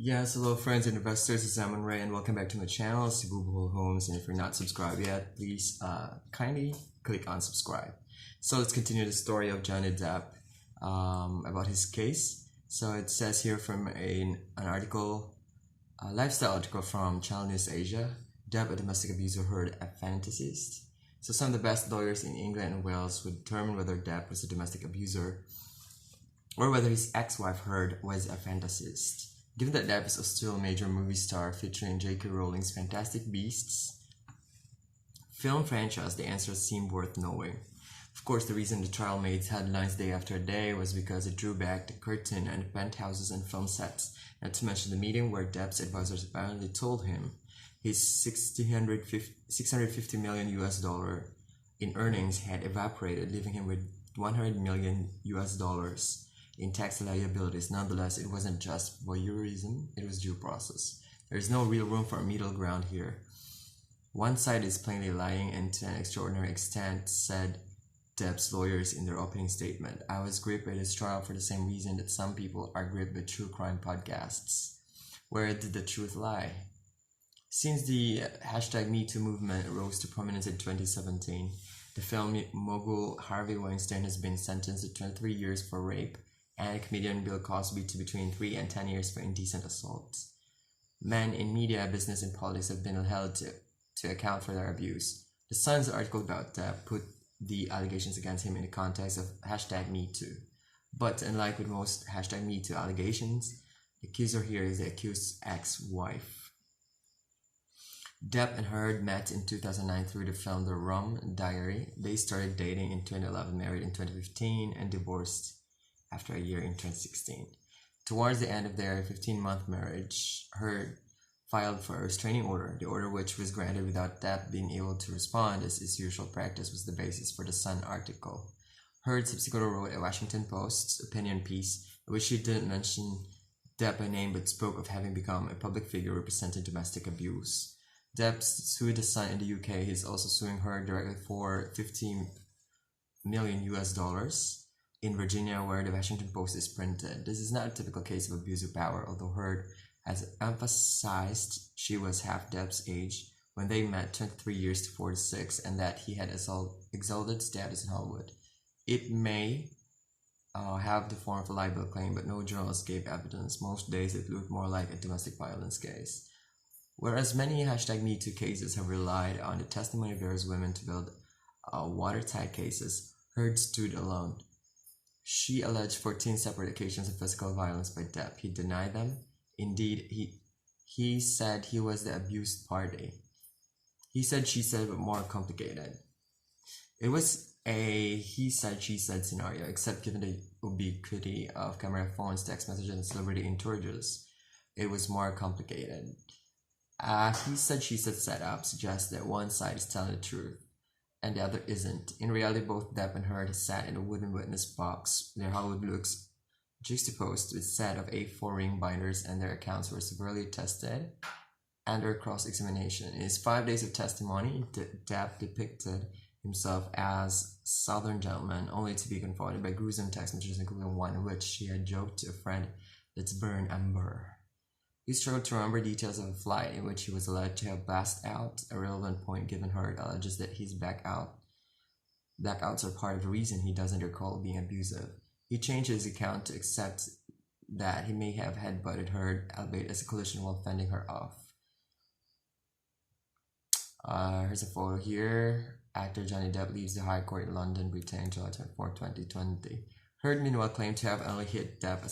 Yes, hello friends and investors, it's Zaman Ray and welcome back to my channel, it's Boo Homes, and if you're not subscribed yet, please kindly click on subscribe. So let's continue the story of Johnny Depp about his case. So it says here from an article, a lifestyle article from Channel News Asia, Depp, a domestic abuser, heard a fantasist. So some of the best lawyers in England and Wales would determine whether Depp was a domestic abuser or whether his ex-wife Heard was a fantasist. Given that Depp is still a major movie star featuring J.K. Rowling's Fantastic Beasts film franchise, the answer seemed worth knowing. Of course, the reason the trial made headlines day after day was because it drew back the curtain on the penthouses and film sets, not to mention the meeting where Depp's advisors apparently told him his $650 million US in earnings had evaporated, leaving him with $100 million US in tax liabilities. Nonetheless, it wasn't just voyeurism, it was due process. There is no real room for a middle ground here. One side is plainly lying, and to an extraordinary extent, said Depp's lawyers in their opening statement. I was gripped by this trial for the same reason that some people are gripped by true crime podcasts. Where did the truth lie? Since the #MeToo movement rose to prominence in 2017, the film mogul Harvey Weinstein has been sentenced to 23 years for rape, and comedian Bill Cosby to between 3 and 10 years for indecent assault. Men in media, business, and politics have been held to account for their abuse. The Sun's article about Depp put the allegations against him in the context of #MeToo. But unlike with most #MeToo allegations, the accuser here is the accused's ex-wife. Depp and Heard met in 2009 through the film The Rum Diary. They started dating in 2011, married in 2015, and divorced after a year in 2016. Towards the end of their 15-month marriage, Heard filed for a restraining order. The order, which was granted without Depp being able to respond as is usual practice, was the basis for the Sun article. Heard subsequently wrote a Washington Post opinion piece in which she didn't mention Depp by name but spoke of having become a public figure representing domestic abuse. Depp sued the Sun in the UK. He's also suing Heard directly for $15 million US in Virginia, where the Washington Post is printed. This is not a typical case of abuse of power, although Heard has emphasized she was half Depp's age when they met, 23 years to 46, and that he had exalted status in Hollywood. It may have the form of a libel claim, but no journalist gave evidence. Most days it looked more like a domestic violence case. Whereas many #MeToo cases have relied on the testimony of various women to build watertight cases, Heard stood alone. She alleged 14 separate occasions of physical violence by Depp. He denied them. Indeed, he said he was the abused party. He said, she said, but more complicated. It was a he said, she said scenario, except given the ubiquity of camera phones, text messages, and celebrity entourages, it was more complicated. He said, she said setup suggests that one side is telling the truth and the other isn't. In reality, both Depp and Heard sat in a wooden witness box, their Hollywood looks juxtaposed with a set of A4 ring binders, and their accounts were severely tested under cross-examination. In his 5 days of testimony, Depp depicted himself as Southern gentleman, only to be confronted by gruesome text messages, including one in which she had joked to a friend, "Let's burn Amber." He struggled to remember details of a flight in which he was alleged to have passed out, a relevant point given Heard alleges that his blackouts are part of the reason he doesn't recall being abusive. He changed his account to accept that he may have headbutted Heard, albeit as a collision while fending her off. Here's a photo here. Actor Johnny Depp leaves the High Court in London, Britain, July 24, 2020. Heard meanwhile claimed to have only hit Depp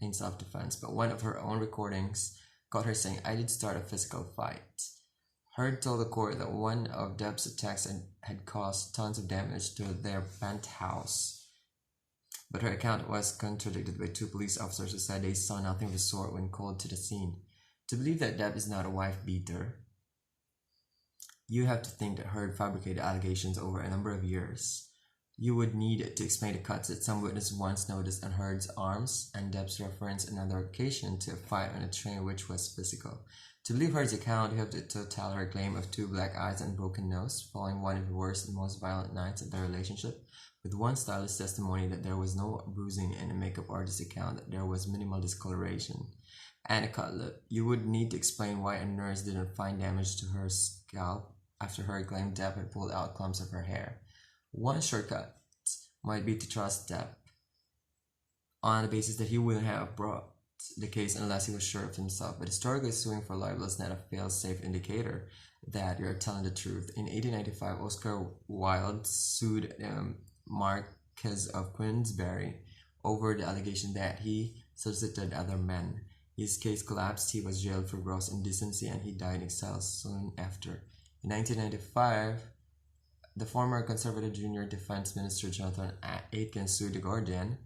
in self-defense, but one of her own recordings caught her saying, "I did start a physical fight." Heard told the court that one of Depp's attacks had caused tons of damage to their penthouse, but her account was contradicted by two police officers who said they saw nothing of the sort when called to the scene. To believe that Depp is not a wife-beater, you have to think that Heard fabricated allegations over a number of years. You would need to explain the cuts that some witness once noticed on Heard's arms, and Depp's reference on another occasion to a fight on a train which was physical. To believe Heard's account, you have to tell her claim of 2 black eyes and broken nose, following one of the worst and most violent nights of their relationship, with one stylist's testimony that there was no bruising and a makeup artist's account that there was minimal discoloration. And a cutlet. You would need to explain why a nurse didn't find damage to her scalp after her claimed Depp had pulled out clumps of her hair. One shortcut might be to trust Depp on the basis that he wouldn't have brought the case unless he was sure of himself. But historically, suing for libel is not a fail-safe indicator that you're telling the truth. In 1895, Oscar Wilde sued Marquess of Queensberry over the allegation that he solicited other men. His case collapsed, he was jailed for gross indecency, and he died in exile soon after. In 1995, the former Conservative Junior Defense Minister Jonathan Aitken sued The Guardian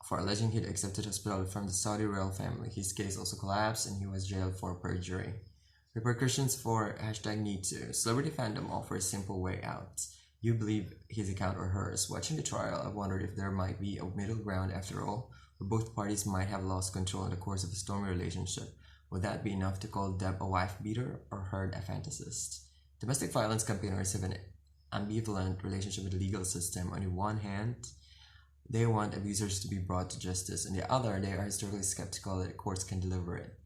for alleging he'd accepted hospitality from the Saudi royal family. His case also collapsed, and he was jailed for perjury. Repercussions for #MeToo. Celebrity fandom offers a simple way out. You believe his account or hers. Watching the trial, I wondered if there might be a middle ground after all, where both parties might have lost control in the course of a stormy relationship. Would that be enough to call Depp a wife beater or Heard a fantasist? Domestic violence campaigners have an ambivalent relationship with the legal system. On the one hand, they want abusers to be brought to justice. On the other, they are historically skeptical that courts can deliver it.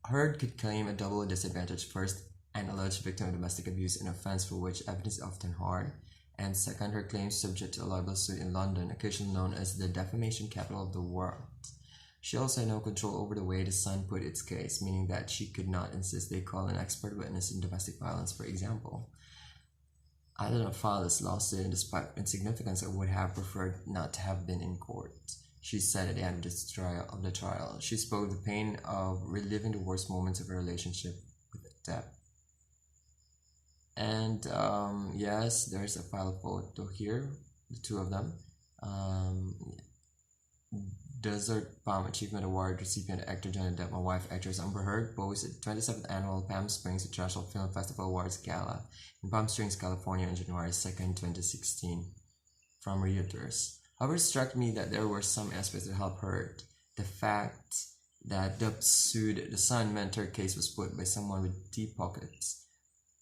Heard could claim a double disadvantage. First, an alleged victim of domestic abuse, an offense for which evidence is often hard, and second, her claims subject to a libel suit in London, occasionally known as the defamation capital of the world. She also had no control over the way the Sun put its case, meaning that she could not insist they call an expert witness in domestic violence, for example. I did not file this lawsuit, and despite insignificance, I would have preferred not to have been in court, she said at the end of the trial. She spoke of the pain of reliving the worst moments of her relationship with Depp. And yes, there's a file photo here, the two of them. Desert Palm Achievement Award recipient actor Johnny Depp and wife actress Amber Heard posed at the 27th annual Palm Springs International Film Festival Awards Gala in Palm Springs, California on January 2nd, 2016, from Reuters. However, it struck me that there were some aspects that helped Heard. The fact that Depp sued the Sun meant her case was put by someone with deep pockets.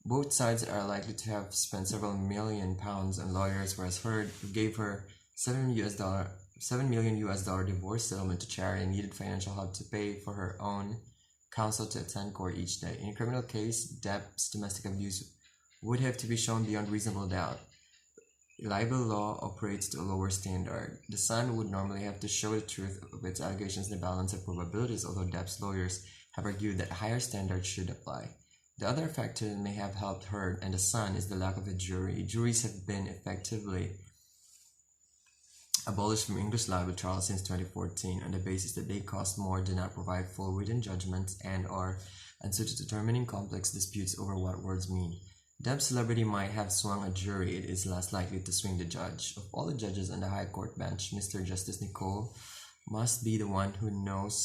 Both sides are likely to have spent several million pounds on lawyers, whereas Heard, who gave her $7 million divorce settlement to charity, and needed financial help to pay for her own counsel to attend court each day. In a criminal case, Depp's domestic abuse would have to be shown beyond reasonable doubt. Libel law operates to a lower standard. The Sun would normally have to show the truth of its allegations in the balance of probabilities, although Depp's lawyers have argued that higher standards should apply. The other factor that may have helped Heard and the Sun is the lack of a jury. Juries have been effectively abolished from English libel trials since 2014 on the basis that they cost more, do not provide full written judgments, and are unsuited to determining complex disputes over what words mean. Depp's celebrity might have swung a jury, it is less likely to swing the judge. Of all the judges on the High Court bench, Mr. Justice Nicole must be the one who knows